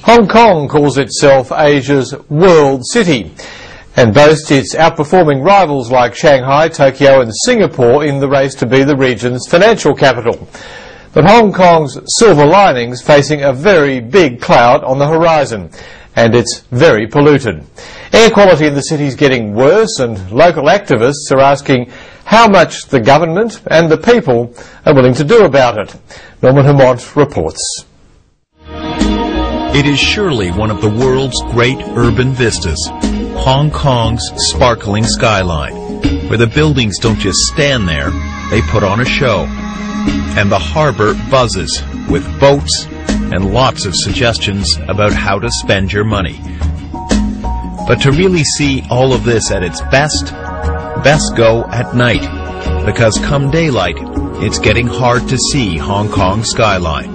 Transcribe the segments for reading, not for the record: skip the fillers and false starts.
Hong Kong calls itself Asia's world city and boasts its outperforming rivals like Shanghai, Tokyo and Singapore in the race to be the region's financial capital. But Hong Kong's silver lining's facing a very big cloud on the horizon, and it's very polluted. Air quality in the city's getting worse, and local activists are asking how much the government and the people are willing to do about it. Norman Hamont reports. It is surely one of the world's great urban vistas, Hong Kong's sparkling skyline, where the buildings don't just stand there, they put on a show. And the harbor buzzes with boats and lots of suggestions about how to spend your money. But to really see all of this at its best go at night, because come daylight, it's getting hard to see Hong Kong's skyline.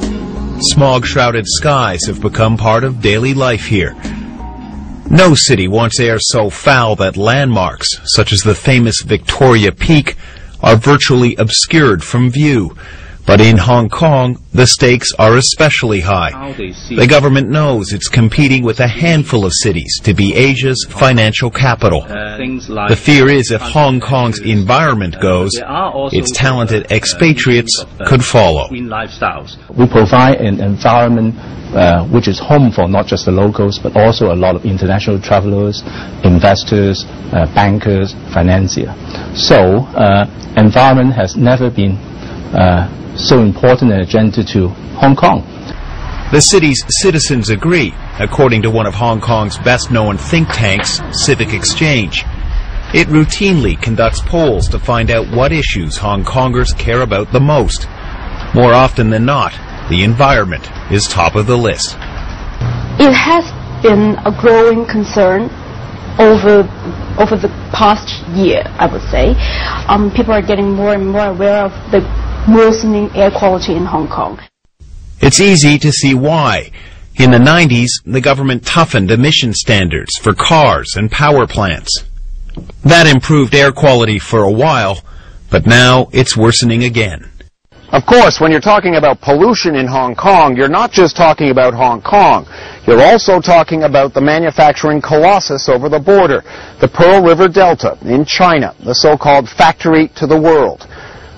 Smog-shrouded skies have become part of daily life here. No city wants air so foul that landmarks, such as the famous Victoria Peak, are virtually obscured from view. But in Hong Kong, the stakes are especially high. The government knows it's competing with a handful of cities to be Asia's financial capital. The fear is if Hong Kong's environment goes, its talented expatriates could follow. We provide an environment which is home for not just the locals, but also a lot of international travelers, investors, bankers, financiers. So, environment has never been so important an agenda to Hong Kong. The city's citizens agree, according to one of Hong Kong's best-known think tanks, Civic Exchange. It routinely conducts polls to find out what issues Hong Kongers care about the most. More often than not, the environment is top of the list. It has been a growing concern over the past year, I would say. People are getting more and more aware of the worsening air quality in Hong Kong. It's easy to see why. In the 90s, the government toughened emission standards for cars and power plants. That improved air quality for a while, but now it's worsening again. Of course, when you're talking about pollution in Hong Kong, you're not just talking about Hong Kong. You're also talking about the manufacturing colossus over the border, the Pearl River Delta in China, the so-called factory to the world.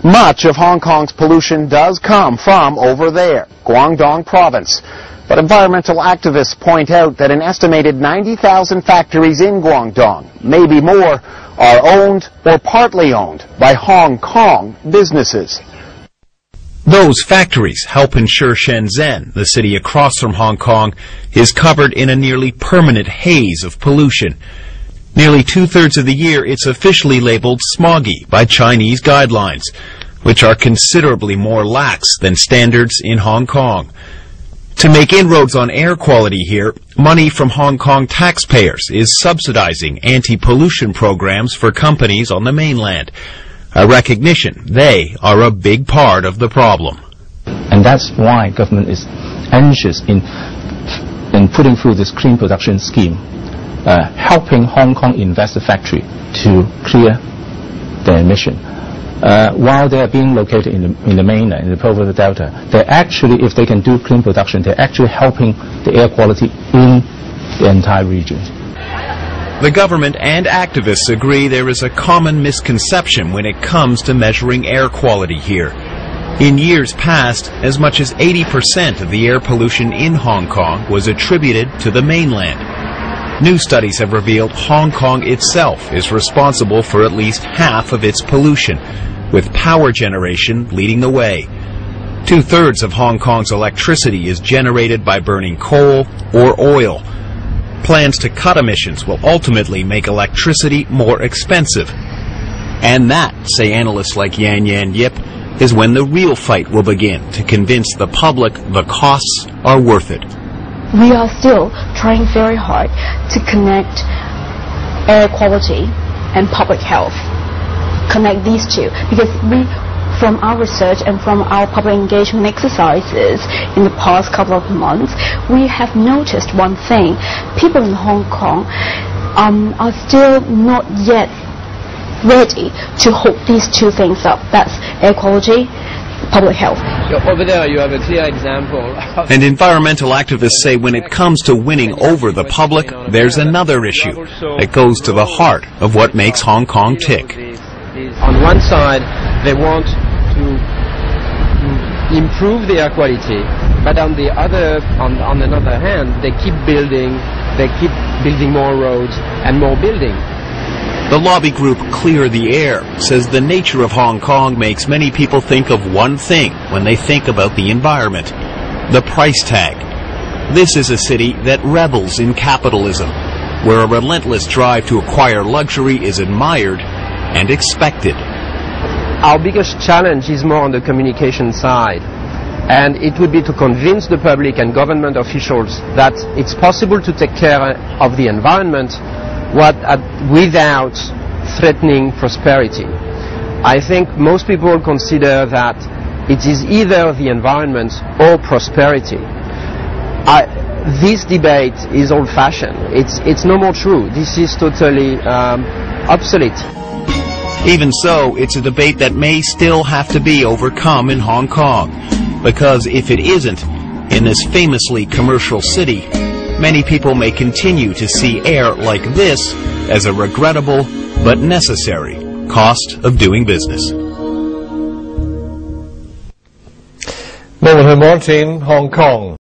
Much of Hong Kong's pollution does come from over there, Guangdong province. But environmental activists point out that an estimated 90,000 factories in Guangdong, maybe more, are owned or partly owned by Hong Kong businesses. Those factories help ensure Shenzhen, the city across from Hong Kong, is covered in a nearly permanent haze of pollution. Nearly two-thirds of the year, it's officially labeled smoggy by Chinese guidelines, which are considerably more lax than standards in Hong Kong. To make inroads on air quality here, money from Hong Kong taxpayers is subsidizing anti-pollution programs for companies on the mainland, a recognition they are a big part of the problem. And that's why government is anxious in putting through this clean production scheme, helping Hong Kong invest the factory to clear their emission. While they are being located in the mainland, in the Pearl River Delta, they're actually, if they can do clean production, they're actually helping the air quality in the entire region. The government and activists agree there is a common misconception when it comes to measuring air quality here. In years past, as much as 80% of the air pollution in Hong Kong was attributed to the mainland. New studies have revealed Hong Kong itself is responsible for at least half of its pollution, with power generation leading the way. Two-thirds of Hong Kong's electricity is generated by burning coal or oil. Plans to cut emissions will ultimately make electricity more expensive. And that, say analysts like Yan Yip, is when the real fight will begin to convince the public the costs are worth it. We are still trying very hard to connect air quality and public health. Connect these two, because from our research and from our public engagement exercises in the past couple of months, we have noticed one thing. People in Hong Kong are still not yet ready to hook these two things up. That's air quality public health. Over there you have a clear example. And environmental activists say when it comes to winning over the public, there's another issue that goes to the heart of what makes Hong Kong tick. On one side, they want to improve the air quality, but on another hand, they keep building more roads and more building. The lobby group Clear the Air says the nature of Hong Kong makes many people think of one thing when they think about the environment: the price tag. This is a city that revels in capitalism, where a relentless drive to acquire luxury is admired and expected. Our biggest challenge is more on the communication side, and it would be to convince the public and government officials that it's possible to take care of the environment without threatening prosperity. I think most people consider that it is either the environment or prosperity. This debate is old-fashioned. It's no more true. This is totally obsolete. Even so, it's a debate that may still have to be overcome in Hong Kong, because if it isn't, in this famously commercial city, many people may continue to see air like this as a regrettable but necessary cost of doing business. Norman Hermont in Hong Kong.